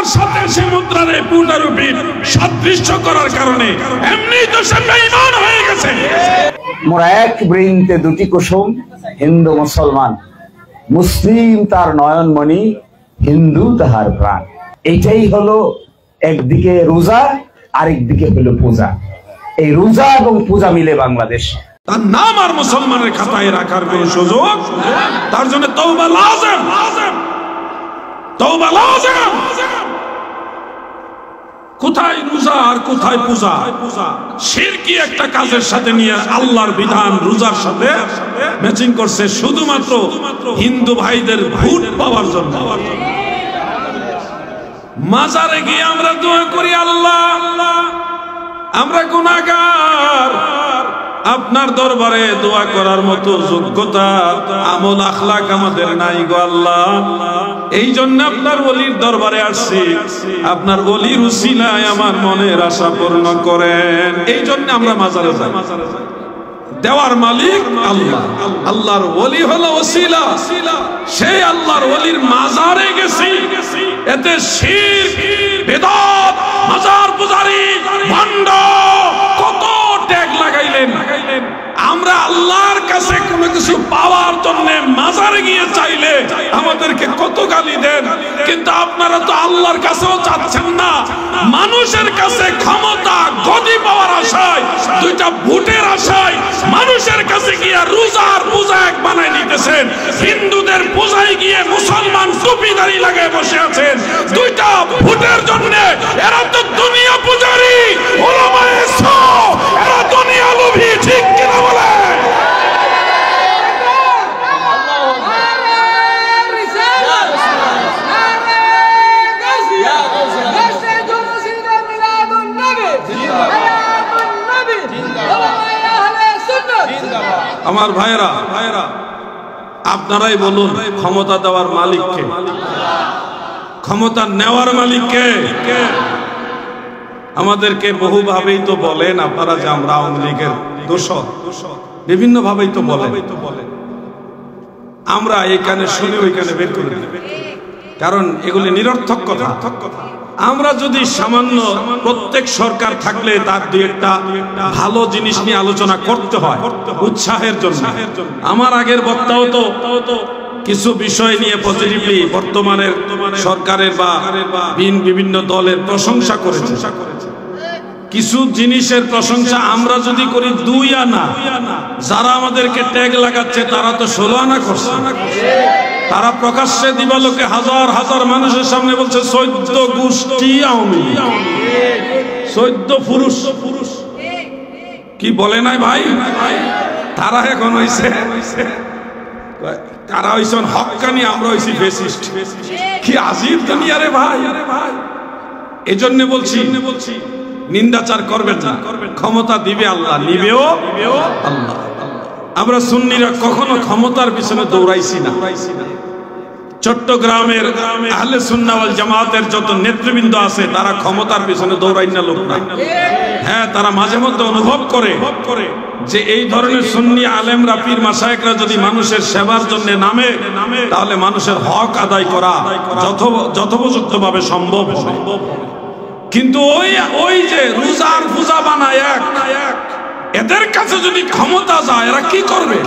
মুদ্রার সাথে সে মুদ্রার এই পুনরুপির সাদৃশ্য করার কারণে এমনি তো সে বেঈমান হয়ে গেছে। মোরা এক বৃন্তে দুটি কুসুম, হিন্দু মুসলমান, মুসলিম তার নয়নমণি, হিন্দু তাহার প্রাণ। এটাই হলো একদিকে রোজা, আরেকদিকে হলো পূজা। এই রোজা এবং পূজা মিলে বাংলাদেশ। তার নাম আর মুসলমানের খাতায় রাখার কোন সুযোগ, তার জন্য তওবা লাজিম, তওবা লাজিম। কোথায় রোজা আর কোথায় পূজা? শিরকি একটা কাজের সাথে নিয়ে আল্লাহর বিধান রোজার সাথে ম্যাচিং করছে শুধুমাত্র হিন্দু ভাইদের ভোট পাওয়ার জন্য। মাজারে গিয়ে আমরা দোয়া করি, আল্লাহ আমরা গুনাহগার, আপনার দরবারে দোয়া করার মতো যোগ্যতা আমল আখলাক আমাদের নাই গো আল্লাহ। এই জন্য আপনার ওলির দরবারে আসছি, আপনার ওলির উসিলায় আমার মনের আশা পূর্ণ করেন। এই জন্য আমরা মাজারে যাই। দেওয়ার মালিক আল্লাহ, আল্লাহর ওলি হলো ওসিলা। সেই আল্লাহর ওলির মাজারে গেছি, এতে শিরক, বিদআত, মাজার পূজারি, ভণ্ড কত ট্যাগ লাগাইলেন। আমরা আল্লাহর কাছে কোনো কিছু পাওয়ার জন্য মাজারে গিয়ে চাইলে আমাদেরকে কত গালি দেন, কিন্তু আপনারা তো আল্লাহর কাছেও চাচ্ছেন না, মানুষের কাছে ক্ষমতা গদি পাওয়ার আশায়, দুইটা ভোটের আশায় মানুষের কাছে গিয়ে রোজার পূজা এক বানাই নিতেছেন। হিন্দুদের পূজায় গিয়ে মুসলমান টুপিদারি লাগায় বসে আছেন দুইটা ভোটের জন্য। এরা তো দুনিয়া পূজারি, ওলামায়ে সু, এরা দুনিয়া লোভী, ঠিক কিনা বলে? আমার ভাইরা, আপনারাই বলুন, ক্ষমতা দেওয়ার মালিক কে? ক্ষমতা নেওয়ার মালিক কে? আমাদেরকে বহুভাবেই তো বলেন আপনারা যে আমরা আওয়ামী লীগের দোষর, বিভিন্ন ভাবেই তো বলেন। আমরা এখানে শুনে ওইখানে বের করে দিই, কারণ এগুলি নিরর্থক কথা। আমরা যদি সামান্য, প্রত্যেক সরকার থাকলে তার দুই একটা ভালো জিনিস নিয়ে আলোচনা করতে হয় উৎসাহের জন্য। আমার আগের বক্তাও তো কিছু বিষয় নিয়ে পজিটিভলি বর্তমানের সরকারের বা বিভিন্ন দলের প্রশংসা করেছে। কিছু জিনিসের প্রশংসা আমরা যদি করি 2 আনা, যারা আমাদেরকে ট্যাগ লাগাচ্ছে তারা তো 16 আনা করছে। তারা প্রকাশ্যে দিবালোকে হাজার হাজার মানুষের সামনে বলছে 14 গোষ্ঠী আওয়ামী লীগ, 14 পুরুষ। কি বলে নাই ভাই? তারা এখন হইছে, তারা হইছেন হক্কানি, আমরা হইছি ফ্যাসিস্ট। কি আজীব দুনিয়া রে ভাই। এজন্য বলছি নিন্দাচার করবেন না। ক্ষমতা দিবে আল্লাহ, নিবেও আল্লাহ। আমরা সুন্নিরা কখনো ক্ষমতার পিছনে দৌড়াইছি না। চট্টগ্রামের আহলে সুন্নাহ ওয়াল জামাতের যত নেতৃবৃন্দ আছে তারা ক্ষমতার পিছনে দৌড়াই না লোক না। হ্যাঁ, তারা মাঝে মধ্যে অনুভব করে যে এই ধরনের সুন্নি আলেমরা, পীর মাশায়েখরা যদি মানুষের সেবার জন্য নামে, তাহলে মানুষের হক আদায় করা যথোপযুক্তভাবে সম্ভব হবে। কিন্তু ওই যে রোজার পূজা বানায় এক, এদের কাছে যদি ক্ষমতা যায় এরা কি করবে?